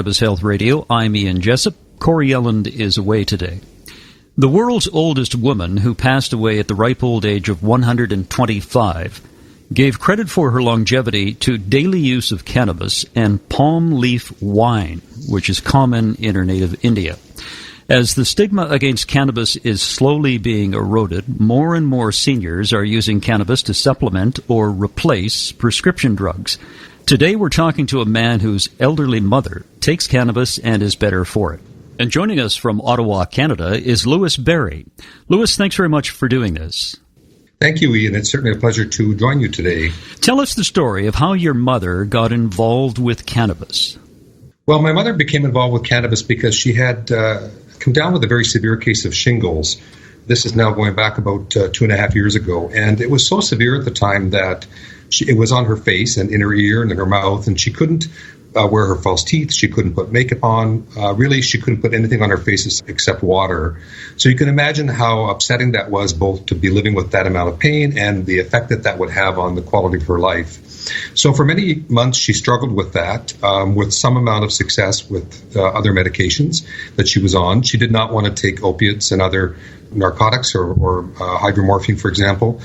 Cannabis Health Radio. I'm Ian Jessup. Corey Elland is away today. The world's oldest woman, who passed away at the ripe old age of 125, gave credit for her longevity to daily use of cannabis and palm leaf wine, which is common in her native India. As the stigma against cannabis is slowly being eroded, more and more seniors are using cannabis to supplement or replace prescription drugs. Today we're talking to a man whose elderly mother takes cannabis and is better for it. And joining us from Ottawa, Canada, is Louis Berry. Louis, thanks very much for doing this. Thank you, Ian. It's certainly a pleasure to join you today. Tell us the story of how your mother got involved with cannabis. Well, my mother became involved with cannabis because she had come down with a very severe case of shingles. This is now going back about 2.5 years ago. And it was so severe at the time that it was on her face and in her ear and in her mouth, and she couldn't wear her false teeth. She couldn't put makeup on. Really, she couldn't put anything on her face except water. So you can imagine how upsetting that was, both to be living with that amount of pain and the effect that that would have on the quality of her life. So for many months, she struggled with that, with some amount of success with other medications that she was on. She did not want to take opiates and other narcotics or hydromorphine, for example.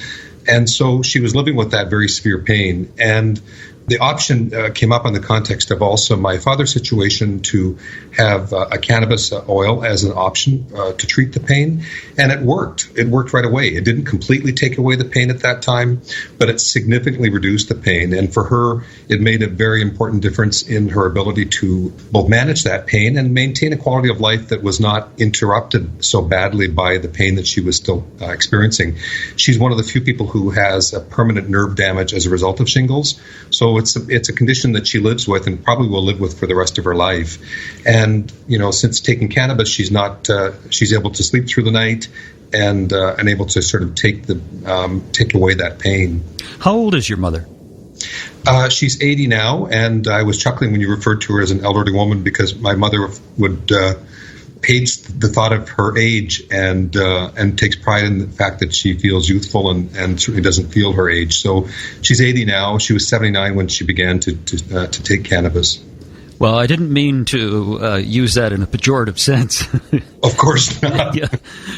And so she was living with that very severe pain. And the option came up in the context of also my father's situation to have a cannabis oil as an option to treat the pain. And it worked. It worked right away. It didn't completely take away the pain at that time, but it significantly reduced the pain. And for her, it made a very important difference in her ability to both manage that pain and maintain a quality of life that was not interrupted so badly by the pain that she was still experiencing. She's one of the few people who has a permanent nerve damage as a result of shingles. So it's a condition that she lives with and probably will live with for the rest of her life. And, you know, since taking cannabis, she's able to sleep through the night and able to sort of take away that pain. How old is your mother? She's 80 now, and I was chuckling when you referred to her as an elderly woman because my mother would hates the thought of her age and takes pride in the fact that she feels youthful and certainly doesn't feel her age. So she's 80 now. She was 79 when she began to take cannabis. Well, I didn't mean to use that in a pejorative sense. Of course not. Yeah.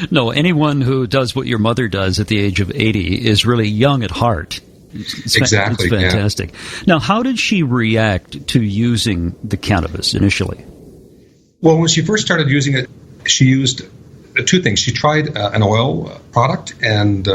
No, anyone who does what your mother does at the age of 80 is really young at heart. Exactly. It's fantastic. Yeah. Now, how did she react to using the cannabis initially? Well, when she first started using it, she used two things. She tried an oil product, and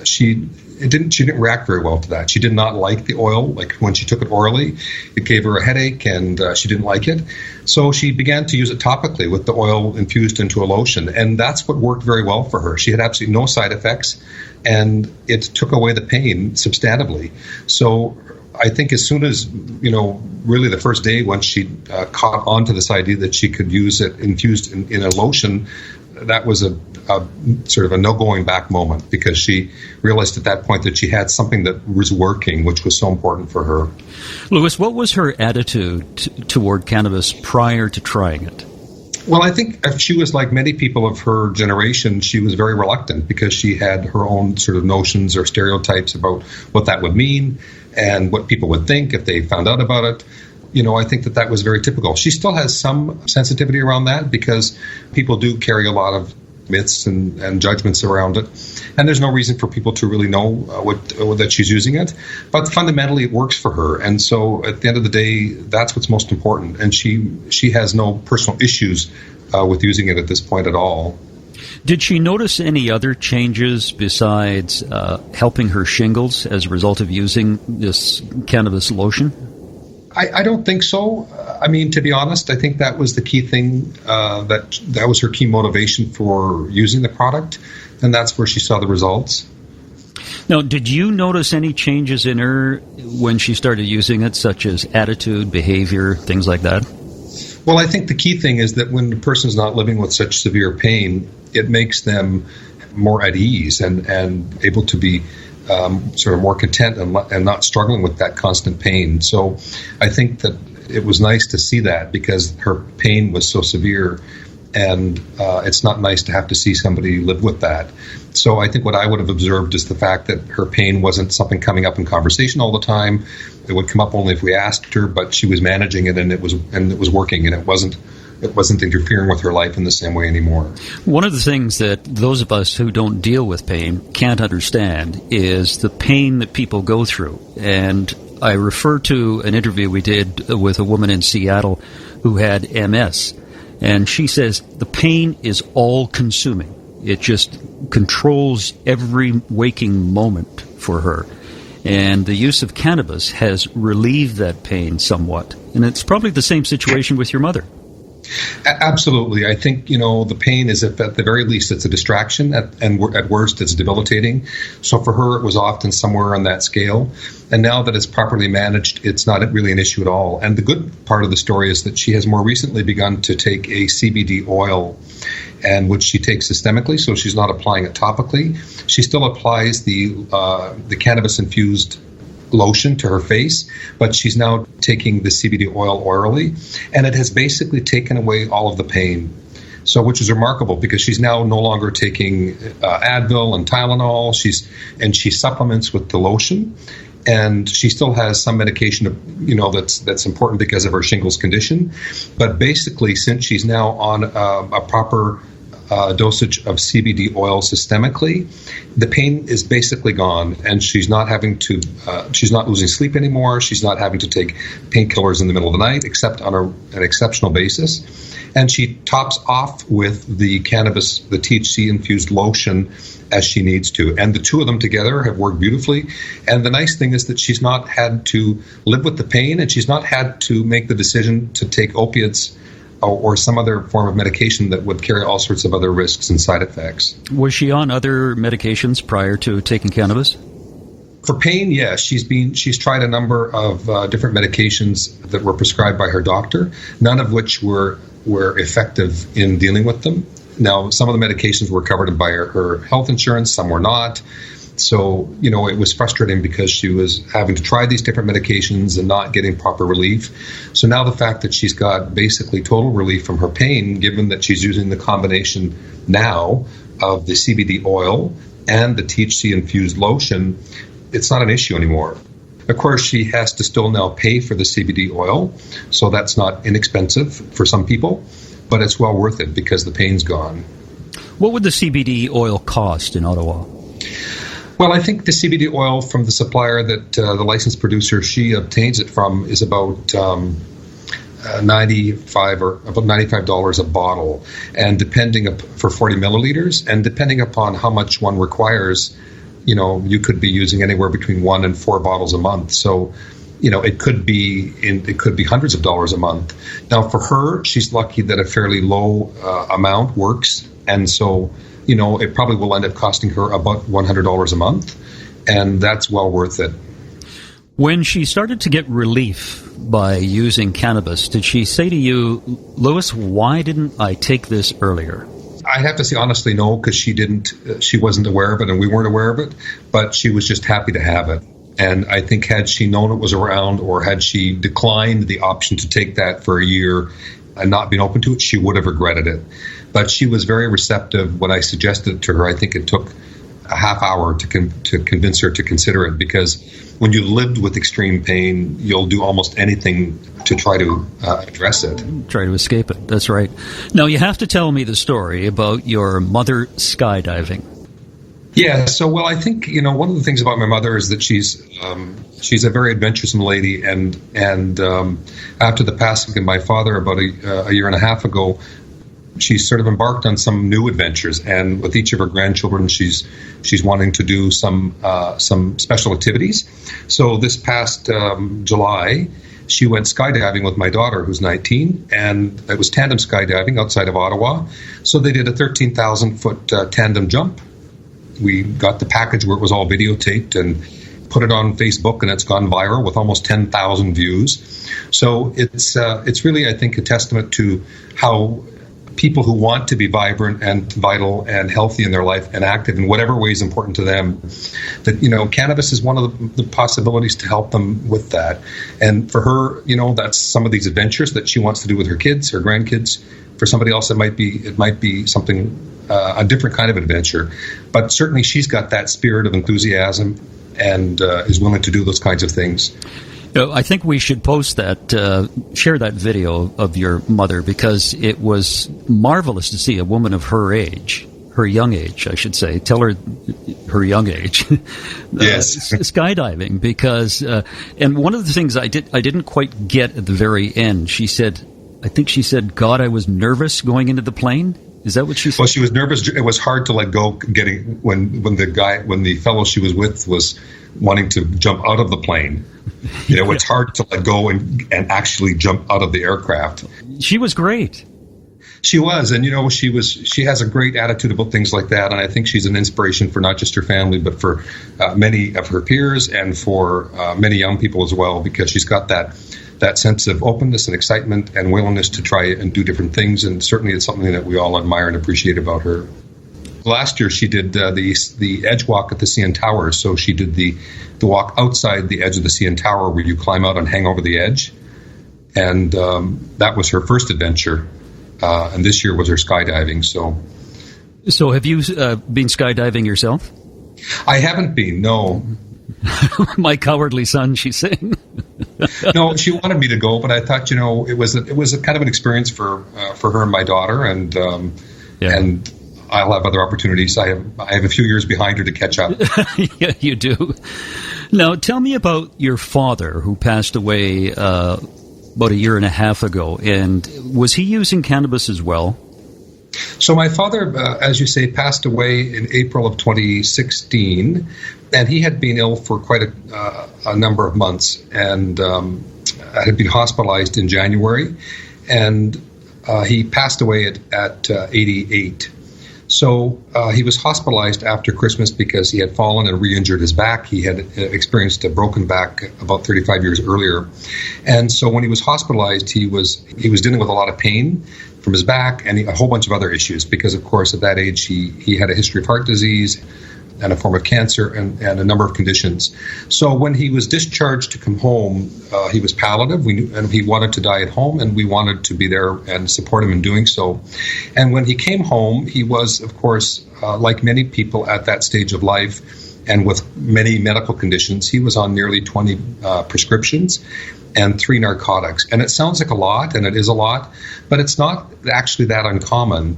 she didn't react very well to that. She did not like the oil. Like when she took it orally, it gave her a headache, and she didn't like it. So she began to use it topically with the oil infused into a lotion, and that's what worked very well for her. She had absolutely no side effects, and it took away the pain substantively. So I think as soon as, really the first day when she caught on to this idea that she could use it infused in a lotion, that was a sort of a no going back moment, because she realized at that point that she had something that was working, which was so important for her. Louis, what was her attitude toward cannabis prior to trying it? Well, I think she was like many people of her generation. She was very reluctant because she had her own sort of notions or stereotypes about what that would mean and what people would think if they found out about it. I think that was very typical. She still has some sensitivity around that because people do carry a lot of myths and judgments around it. And there's no reason for people to really know that she's using it. But fundamentally, it works for her. And so at the end of the day, that's what's most important. And she has no personal issues with using it at this point at all. Did she notice any other changes besides helping her shingles as a result of using this cannabis lotion? I don't think so. I mean, to be honest, I think that was the key thing, that was her key motivation for using the product, and that's where she saw the results. Now, did you notice any changes in her when she started using it, such as attitude, behavior, things like that? Well, I think the key thing is that when the person's not living with such severe pain, it makes them more at ease and able to be sort of more content and not struggling with that constant pain. So I think that it was nice to see that, because her pain was so severe And it's not nice to have to see somebody live with that. So I think what I would have observed is the fact that her pain wasn't something coming up in conversation all the time. It would come up only if we asked her, but she was managing it, and it was working, and it wasn't interfering with her life in the same way anymore. One of the things that those of us who don't deal with pain can't understand is the pain that people go through. And I refer to an interview we did with a woman in Seattle who had MS. And she says the pain is all-consuming. It just controls every waking moment for her. And the use of cannabis has relieved that pain somewhat. And it's probably the same situation with your mother. Absolutely. I think, the pain is, at the very least, it's a distraction, and at worst, it's debilitating. So for her, it was often somewhere on that scale. And now that it's properly managed, it's not really an issue at all. And the good part of the story is that she has more recently begun to take a CBD oil, and which she takes systemically, so she's not applying it topically. She still applies the cannabis-infused lotion to her face, but she's now taking the CBD oil orally, and it has basically taken away all of the pain. So, which is remarkable, because she's now no longer taking Advil and Tylenol. She supplements with the lotion, and she still has some medication, that's important because of her shingles condition. But basically, since she's now on a proper dosage of CBD oil systemically, the pain is basically gone, and she's not losing sleep anymore. She's not having to take painkillers in the middle of the night, except on an exceptional basis. And she tops off with the cannabis, the THC-infused lotion, as she needs to. And the two of them together have worked beautifully. And the nice thing is that she's not had to live with the pain, and she's not had to make the decision to take opiates or some other form of medication that would carry all sorts of other risks and side effects. Was she on other medications prior to taking cannabis? For pain, yes. She's tried a number of different medications that were prescribed by her doctor, none of which were effective in dealing with them. Now, some of the medications were covered by her health insurance, some were not. So, it was frustrating because she was having to try these different medications and not getting proper relief. So now the fact that she's got basically total relief from her pain, given that she's using the combination now of the CBD oil and the THC-infused lotion, it's not an issue anymore. Of course, she has to still now pay for the CBD oil, so that's not inexpensive for some people, but it's well worth it because the pain's gone. What would the CBD oil cost in Ottawa? Well, I think the CBD oil from the supplier that the licensed producer she obtains it from is about $95 a bottle, and for 40 milliliters, and depending upon how much one requires, you could be using anywhere between 1 and 4 bottles a month. So, it could be hundreds of dollars a month. Now, for her, she's lucky that a fairly low amount works, and so, it probably will end up costing her about $100 a month, and that's well worth it. When she started to get relief by using cannabis, did she say to you, Louis, why didn't I take this earlier? I have to say honestly, no, because she wasn't aware of it, and we weren't aware of it, but she was just happy to have it. And I think had she known it was around, or had she declined the option to take that for a year and not been open to it, she would have regretted it. But she was very receptive when I suggested it to her. I think it took a half hour to convince her to consider it, because when you lived with extreme pain, you'll do almost anything to try to address it. Try to escape it. That's right. Now, you have to tell me the story about your mother skydiving. Yeah, so, well, I think, one of the things about my mother is that she's a very adventuresome lady, and after the passing of my father about a year and a half ago, she sort of embarked on some new adventures, and with each of her grandchildren, she's wanting to do some special activities. So this past July, she went skydiving with my daughter, who's 19, and it was tandem skydiving outside of Ottawa. So they did a 13,000-foot tandem jump. We got the package where it was all videotaped and put it on Facebook, and it's gone viral with almost 10,000 views. So it's really, I think, a testament to how people who want to be vibrant and vital and healthy in their life and active in whatever way is important to them, that, cannabis is one of the possibilities to help them with that. And for her, that's some of these adventures that she wants to do with her kids, her grandkids, For somebody else, it might be something, a different kind of adventure. But certainly she's got that spirit of enthusiasm and is willing to do those kinds of things. I think we should post that, share that video of your mother, because it was marvelous to see a woman of her age, her young age, I should say. Tell her her young age. Yes. Skydiving, because, and one of the things I didn't quite get at the very end, I think she said, God, I was nervous going into the plane. Is that what she said? Well, she was nervous. It was hard to let go when the fellow she was with was wanting to jump out of the plane. It's hard to let go and actually jump out of the aircraft. She was great. She was, and she has a great attitude about things like that, and I think she's an inspiration for not just her family, but for many of her peers and for many young people as well, because she's got that sense of openness and excitement and willingness to try and do different things, and certainly it's something that we all admire and appreciate about her. Last year she did the edge walk at the CN Tower, so she did the walk outside the edge of the CN Tower where you climb out and hang over the edge, and that was her first adventure, and this year was her skydiving. So have you been skydiving yourself? I haven't been, no. My cowardly son, she's saying. No, she wanted me to go, but I thought, it was a kind of an experience for her and my daughter, and I'll have other opportunities. I have a few years behind her to catch up. Yeah, you do. Now, tell me about your father, who passed away about a year and a half ago, and was he using cannabis as well? So my father, as you say, passed away in April of 2016, and he had been ill for quite a number of months, and had been hospitalized in January, and he passed away at 88. So he was hospitalized after Christmas because he had fallen and re-injured his back. He had experienced a broken back about 35 years earlier. And so when he was hospitalized, he was dealing with a lot of pain from his back and a whole bunch of other issues because, of course, at that age, he had a history of heart disease and a form of cancer and a number of conditions. So when he was discharged to come home, he was palliative, and he wanted to die at home, and we wanted to be there and support him in doing so. And when he came home, he was, of course, like many people at that stage of life, and with many medical conditions, he was on nearly 20 prescriptions and 3 narcotics. And it sounds like a lot, and it is a lot, but it's not actually that uncommon.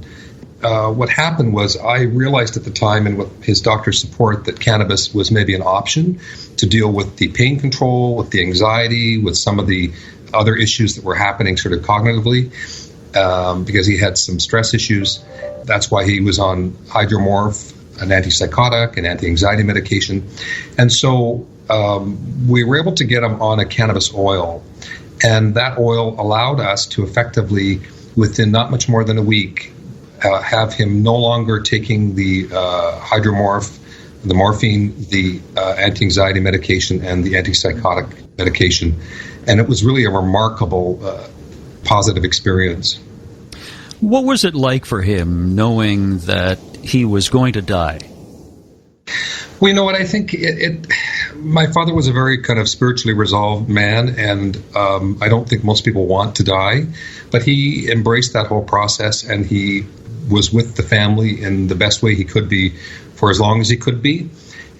What happened was I realized at the time, and with his doctor's support, that cannabis was maybe an option to deal with the pain control, with the anxiety, with some of the other issues that were happening sort of cognitively, because he had some stress issues. That's why he was on hydromorph, an antipsychotic, an anti-anxiety medication. And so we were able to get him on a cannabis oil. And that oil allowed us to effectively, within not much more than a week, have him no longer taking the hydromorph, the morphine, the anti-anxiety medication, and the antipsychotic medication. And it was really a remarkable positive experience. What was it like for him knowing that he was going to die? Well, you know what, I think my father was a very kind of spiritually resolved man, and I don't think most people want to die, but he embraced that whole process, and he was with the family in the best way he could be for as long as he could be.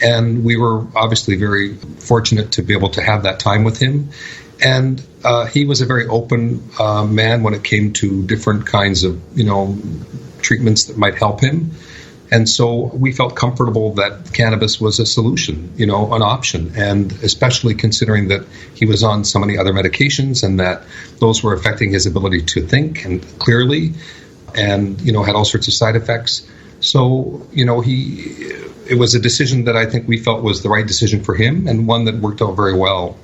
And we were obviously very fortunate to be able to have that time with him. And he was a very open man when it came to different kinds of, treatments that might help him. And so we felt comfortable that cannabis was a solution, an option, and especially considering that he was on so many other medications and that those were affecting his ability to think and clearly, and had all sorts of side effects. So it was a decision that I think we felt was the right decision for him, and one that worked out very well.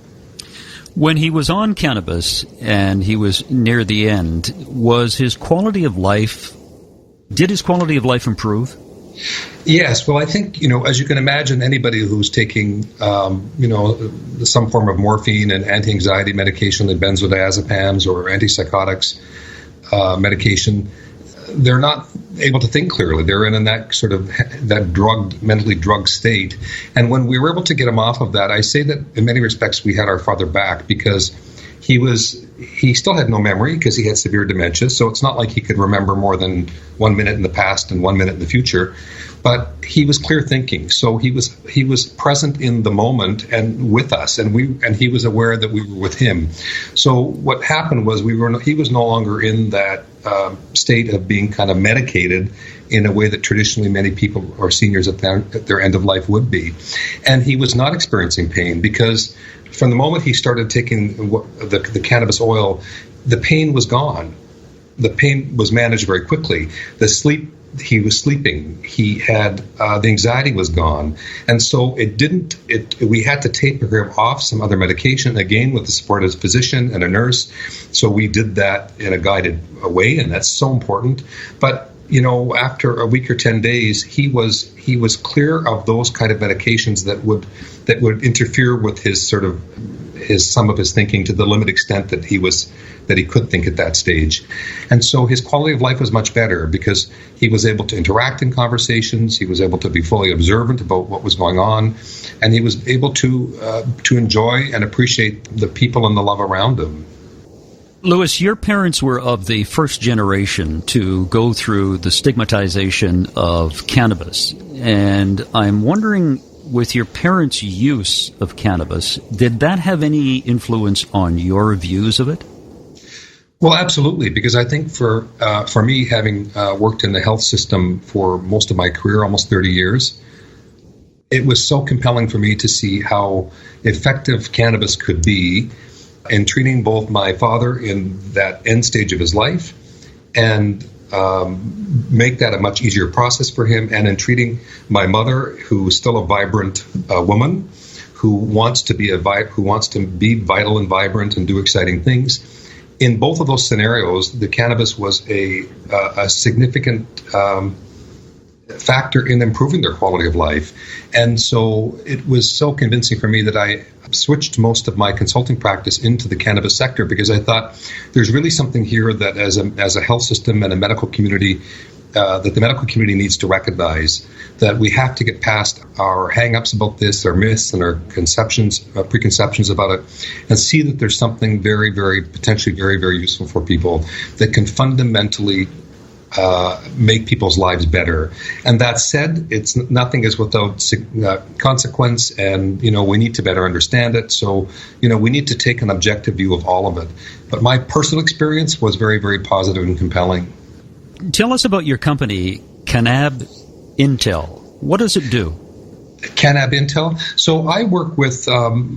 When he was on cannabis and he was near the end, did his quality of life improve? Yes. Well, I think, as you can imagine, anybody who's taking, some form of morphine and anti-anxiety medication, like benzodiazepams or antipsychotics medication, they're not able to think clearly. They're in that sort of that mentally drugged state. And when we were able to get him off of that, I say that in many respects we had our father back, because he still had no memory because he had severe dementia, so it's not like he could remember more than 1 minute in the past and 1 minute in the future. But he was clear thinking, so he was present in the moment and with us, and he was aware that we were with him. So what happened was he was no longer in that state of being kind of medicated in a way that traditionally many people or seniors at their end of life would be, and he was not experiencing pain because from the moment he started taking the cannabis oil, the pain was gone. The pain was managed very quickly. He was sleeping. He had the anxiety was gone, and so we had to taper him off some other medication again with the support of his physician and a nurse. So we did that in a guided way, and that's so important. But after a week or 10 days, he was clear of those kind of medications that would interfere with some of his thinking to the limited extent that he could think at that stage. And so his quality of life was much better because he was able to interact in conversations, he was able to be fully observant about what was going on, and he was able to enjoy and appreciate the people and the love around him. Louis, your parents were of the first generation to go through the stigmatization of cannabis, and I'm wondering, with your parents' use of cannabis, did that have any influence on your views of it? Well, absolutely, because I think for me, having worked in the health system for most of my career, almost 30 years, it was so compelling for me to see how effective cannabis could be in treating both my father in that end stage of his life and make that a much easier process for him, and in treating my mother, who is still a vibrant woman, who wants to be vital and vibrant and do exciting things. In both of those scenarios, the cannabis was a significant factor in improving their quality of life. And so it was so convincing for me that I switched most of my consulting practice into the cannabis sector, because I thought there's really something here that as a health system and a medical community, that the medical community needs to recognize, that we have to get past our hang-ups about this, our myths and our preconceptions about it, and see that there's something very, very, potentially very, very useful for people that can fundamentally make people's lives better. And that said, nothing is without consequence, and we need to better understand it. So we need to take an objective view of all of it. But my personal experience was very, very positive and compelling. Tell us about your company, Cannabis. What does it do? Cannabis. So I work with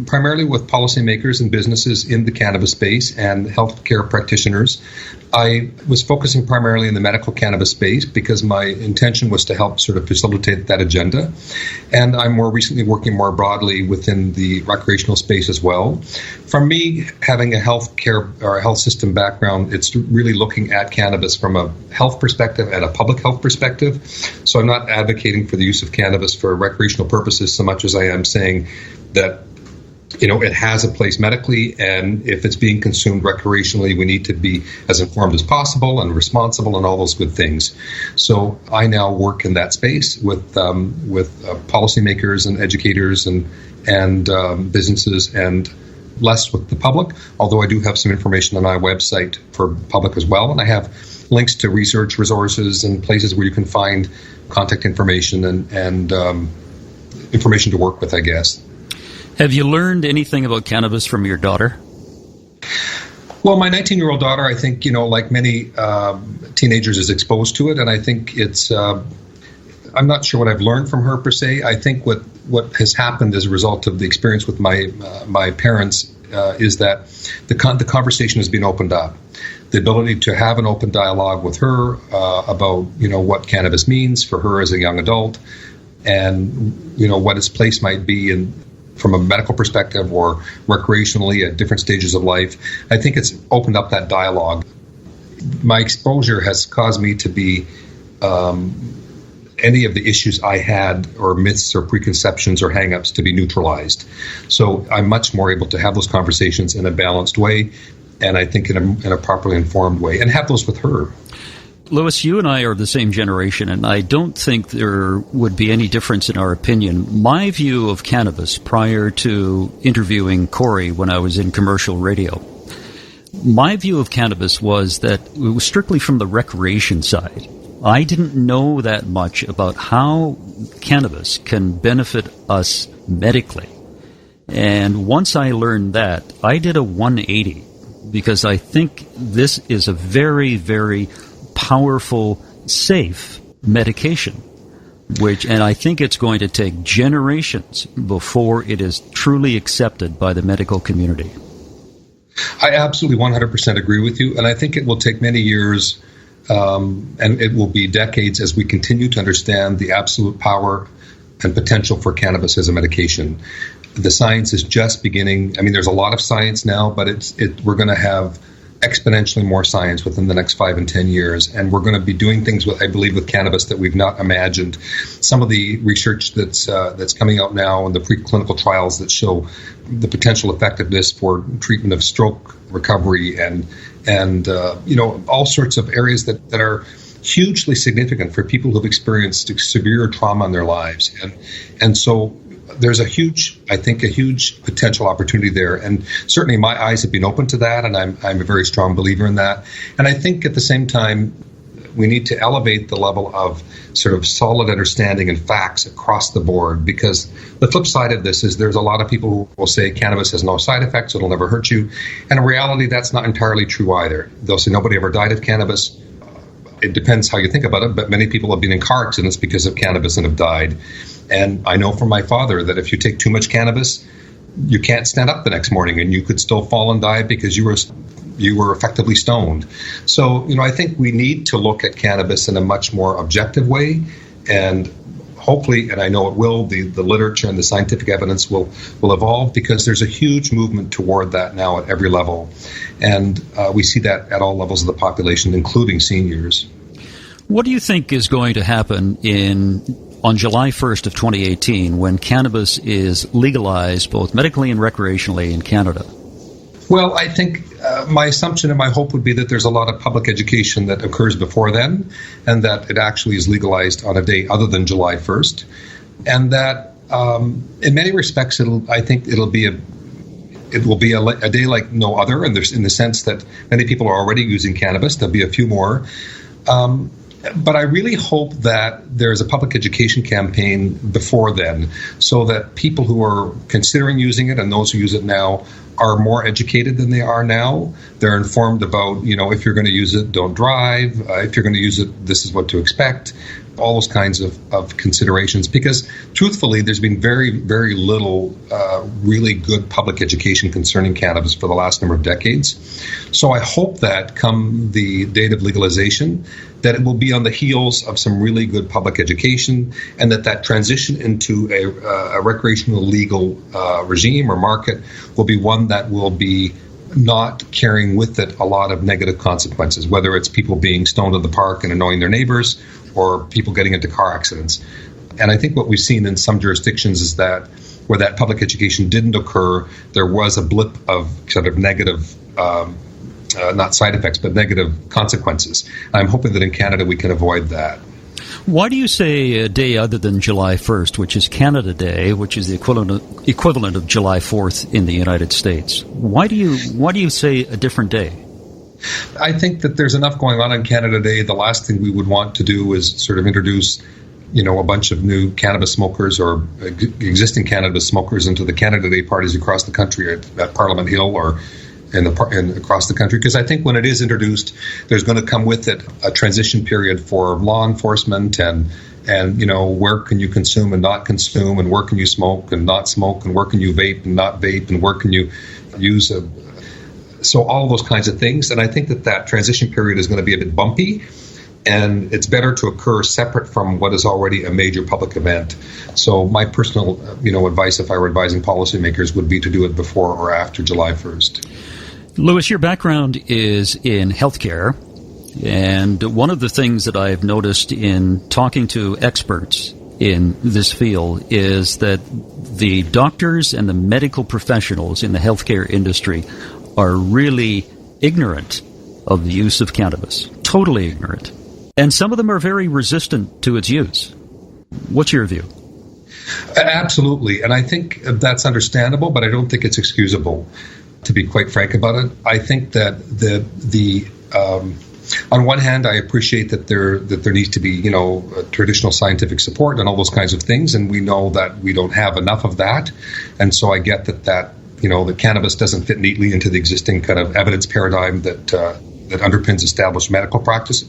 primarily with policymakers and businesses in the cannabis space and healthcare practitioners. I was focusing primarily in the medical cannabis space because my intention was to help sort of facilitate that agenda. And I'm more recently working more broadly within the recreational space as well. For me, having a healthcare or a health system background, it's really looking at cannabis from a health perspective and a public health perspective. So I'm not advocating for the use of cannabis for recreational purposes so much as I am saying that it has a place medically, and if it's being consumed recreationally, we need to be as informed as possible and responsible and all those good things. So I now work in that space with policymakers and educators and businesses, and less with the public, although I do have some information on my website for public as well, and I have links to research resources and places where you can find contact information and information to work with, I guess. Have you learned anything about cannabis from your daughter? Well, my 19-year-old daughter, I think, like many teenagers, is exposed to it, and I think it's. I'm not sure what I've learned from her per se. I think what has happened as a result of the experience with my parents is that the conversation has been opened up. The ability to have an open dialogue with her about what cannabis means for her as a young adult, and what its place might be from a medical perspective or recreationally at different stages of life. I think it's opened up that dialogue. My exposure has caused me to be any of the issues I had, or myths or preconceptions or hang-ups, to be neutralized. So I'm much more able to have those conversations in a balanced way, and I think in a properly informed way, and have those with her. Louis, you and I are the same generation, and I don't think there would be any difference in our opinion. My view of cannabis prior to interviewing Corey when I was in commercial radio My view of cannabis was that it was strictly from the recreation side. I didn't know that much about how cannabis can benefit us medically. And once I learned that, I did a 180 because I think this is a very, very powerful, safe medication, and I think it's going to take generations before it is truly accepted by the medical community. I absolutely 100% agree with you, and I think it will take many years and it will be decades as we continue to understand the absolute power and potential for cannabis as a medication. The science is just beginning. I mean, there's a lot of science now, but we're going to have exponentially more science within the next 5 and 10 years, and we're going to be doing things with cannabis that we've not imagined. Some of the research that's coming out now and the preclinical trials that show the potential effectiveness for treatment of stroke recovery and all sorts of areas that are hugely significant for people who've experienced severe trauma in their lives, and so there's a huge potential opportunity there, and certainly my eyes have been open to that, and I'm a very strong believer in that. And I think at the same time, we need to elevate the level of sort of solid understanding and facts across the board, because the flip side of this is there's a lot of people who will say cannabis has no side effects, it'll never hurt you, and in reality, that's not entirely true either. They'll say nobody ever died of cannabis. It depends how you think about it, but many people have been in car accidents because of cannabis and have died. And I know from my father that if you take too much cannabis, you can't stand up the next morning, and you could still fall and die because you were effectively stoned. So, I think we need to look at cannabis in a much more objective way, and hopefully, and I know it will, the literature and the scientific evidence will evolve, because there's a huge movement toward that now at every level. And we see that at all levels of the population, including seniors. What do you think is going to happen on July 1st of 2018 when cannabis is legalized both medically and recreationally in Canada? Well, I think my assumption and my hope would be that there's a lot of public education that occurs before then, and that it actually is legalized on a day other than July 1st. And that in many respects, it will be a day like no other, and there's in the sense that many people are already using cannabis. There'll be a few more. But I really hope that there's a public education campaign before then, so that people who are considering using it and those who use it now are more educated than they are now. They're informed about, if you're going to use it, don't drive. If you're going to use it, this is what to expect. All those kinds of considerations, because truthfully, there's been very, very little really good public education concerning cannabis for the last number of decades. So I hope that come the date of legalization, that it will be on the heels of some really good public education, and that transition into a recreational legal regime or market will be one that will be not carrying with it a lot of negative consequences, whether it's people being stoned in the park and annoying their neighbors, or people getting into car accidents. And I think what we've seen in some jurisdictions is that where that public education didn't occur, there was a blip of sort of negative, not side effects, but negative consequences. I'm hoping that in Canada we can avoid that. Why do you say a day other than July 1st, which is Canada Day, which is the equivalent of July 4th in the United States? Why do you say a different day? I think that there's enough going on Canada Day. The last thing we would want to do is sort of introduce, a bunch of new cannabis smokers or existing cannabis smokers into the Canada Day parties across the country at Parliament Hill or across the country. Because I think when it is introduced, there's going to come with it a transition period for law enforcement and where can you consume and not consume, and where can you smoke and not smoke, and where can you vape and not vape, and where can you use so all those kinds of things. And I think that transition period is going to be a bit bumpy, and it's better to occur separate from what is already a major public event. So my personal, advice, if I were advising policymakers, would be to do it before or after July 1st. Louis, your background is in healthcare, and one of the things that I've noticed in talking to experts in this field is that the doctors and the medical professionals in the healthcare industry are really ignorant of the use of cannabis, totally ignorant. And some of them are very resistant to its use. What's your view? Absolutely. And I think that's understandable, but I don't think it's excusable. to be quite frank about it. I think that on one hand, I appreciate that there needs to be, traditional scientific support and all those kinds of things, and we know that we don't have enough of that, and so I get that cannabis doesn't fit neatly into the existing kind of evidence paradigm that underpins established medical practice.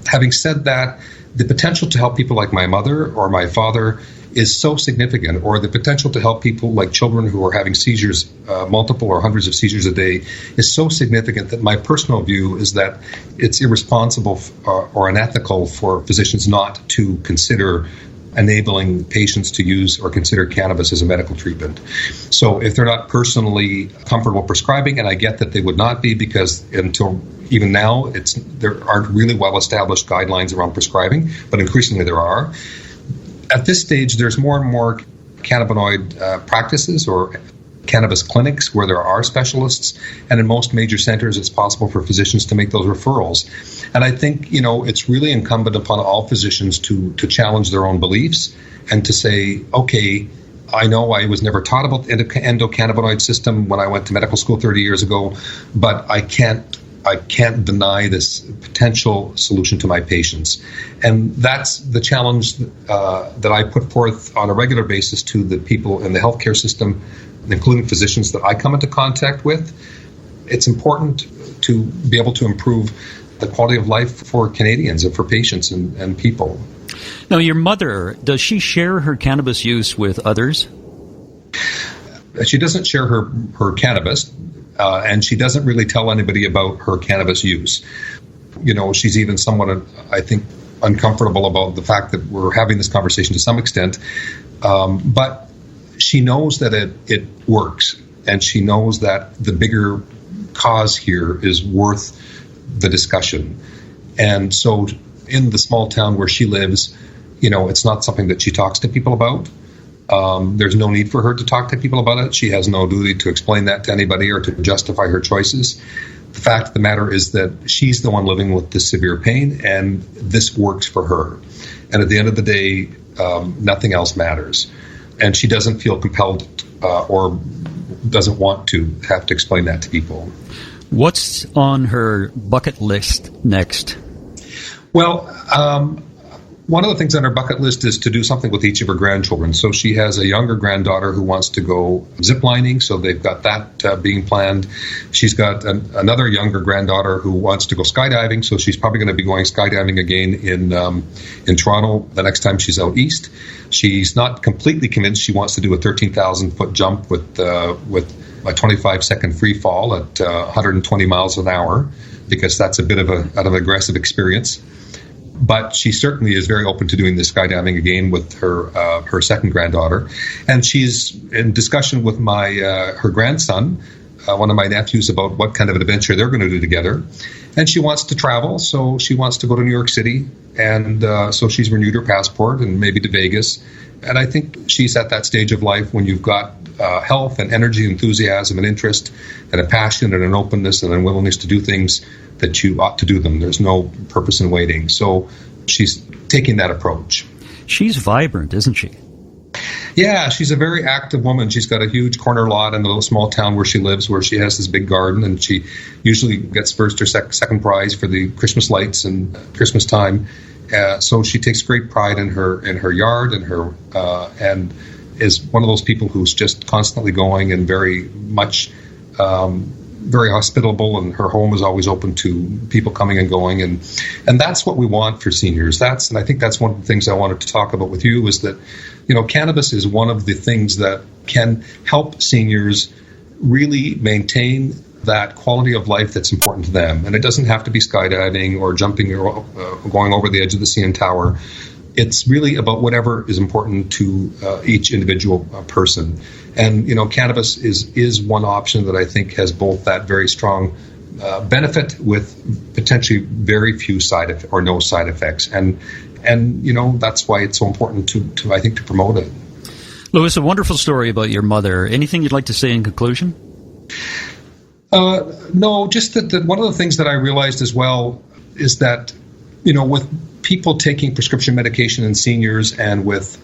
Having said that, the potential to help people like my mother or my father is so significant, or the potential to help people like children who are having seizures, multiple or hundreds of seizures a day, is so significant that my personal view is that it's irresponsible or unethical for physicians not to consider enabling patients to use or consider cannabis as a medical treatment. So if they're not personally comfortable prescribing, and I get that they would not be, because until even now there aren't really well-established guidelines around prescribing, but increasingly there are. At this stage, there's more and more cannabinoid practices or cannabis clinics where there are specialists, and in most major centers it's possible for physicians to make those referrals. And I think it's really incumbent upon all physicians to challenge their own beliefs and to say, okay, I know I was never taught about the endocannabinoid system when I went to medical school 30 years ago, but I can't deny this potential solution to my patients. And that's the challenge that I put forth on a regular basis to the people in the healthcare system, including physicians that I come into contact with. It's important to be able to improve the quality of life for Canadians and for patients and people. Now, your mother, does she share her cannabis use with others? She doesn't share her cannabis. And she doesn't really tell anybody about her cannabis use. She's even somewhat, I think, uncomfortable about the fact that we're having this conversation to some extent. But she knows that it works, and she knows that the bigger cause here is worth the discussion. And so in the small town where she lives, it's not something that she talks to people about. There's no need for her to talk to people about it. She has no duty to explain that to anybody or to justify her choices. The fact of the matter is that she's the one living with this severe pain, and this works for her. And at the end of the day, nothing else matters. And she doesn't feel compelled or doesn't want to have to explain that to people. What's on her bucket list next? Well, one of the things on her bucket list is to do something with each of her grandchildren. So she has a younger granddaughter who wants to go ziplining, so they've got that being planned. She's got another younger granddaughter who wants to go skydiving, so she's probably going to be going skydiving again in Toronto the next time she's out east. She's not completely convinced she wants to do a 13,000-foot jump with a 25-second free fall at 120 miles an hour, because that's a bit of an aggressive experience. But she certainly is very open to doing the skydiving again with her second granddaughter, and she's in discussion with her grandson, one of my nephews, about what kind of an adventure they're going to do together. And she wants to travel, so she wants to go to New York City, and so she's renewed her passport and maybe to Vegas. And I think she's at that stage of life when you've got health and energy, enthusiasm and interest, and a passion and an openness and a willingness to do things that you ought to do them. There's no purpose in waiting. So she's taking that approach. She's vibrant, isn't she? Yeah, she's a very active woman. She's got a huge corner lot in the little small town where she lives, where she has this big garden, and she usually gets first or second prize for the Christmas lights and Christmas time. So she takes great pride in her yard and is one of those people who's just constantly going and very much very hospitable, and her home is always open to people coming and going, and that's what we want for seniors. And I think that's one of the things I wanted to talk about with you, is that cannabis is one of the things that can help seniors really maintain that quality of life that's important to them. And it doesn't have to be skydiving or jumping or going over the edge of the CN Tower. It's really about whatever is important to each individual person. And, cannabis is one option that I think has both that very strong benefit with potentially very few or no side effects. And that's why it's so important to I think, to promote it. Louis, a wonderful story about your mother. Anything you'd like to say in conclusion? No, just that one of the things that I realized as well is that, with people taking prescription medication in seniors, and with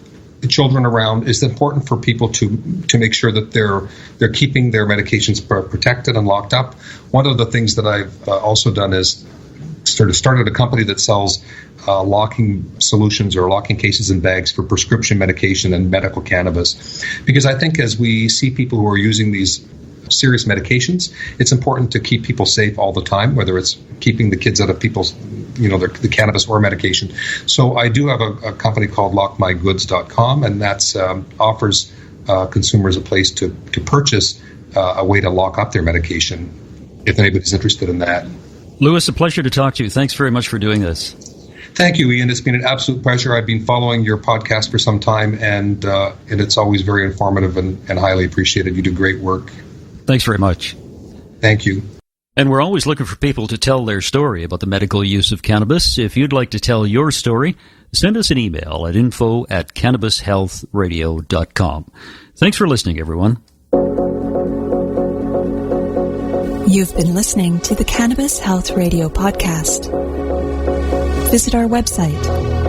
children around, it's important for people to make sure that they're keeping their medications protected and locked up. One of the things that I've also done is started a company that sells locking solutions or locking cases and bags for prescription medication and medical cannabis. Because I think as we see people who are using these serious medications, it's important to keep people safe all the time, whether it's keeping the kids out of people's, the cannabis or medication. So I do have a company called lockmygoods.com, and that's offers consumers a place to purchase a way to lock up their medication, if anybody's interested in that. Louis, a pleasure to talk to you. Thanks very much for doing this. Thank you, Ian. It's been an absolute pleasure. I've been following your podcast for some time, and it's always very informative and highly appreciated. You do great work. Thanks very much. Thank you. And we're always looking for people to tell their story about the medical use of cannabis. If you'd like to tell your story, send us an email at info@cannabishealthradio.com. Thanks for listening, everyone. You've been listening to the Cannabis Health Radio podcast. Visit our website,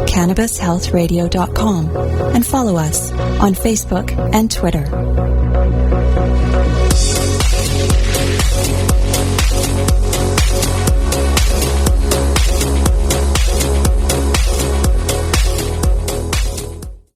cannabishealthradio.com, and follow us on Facebook and Twitter.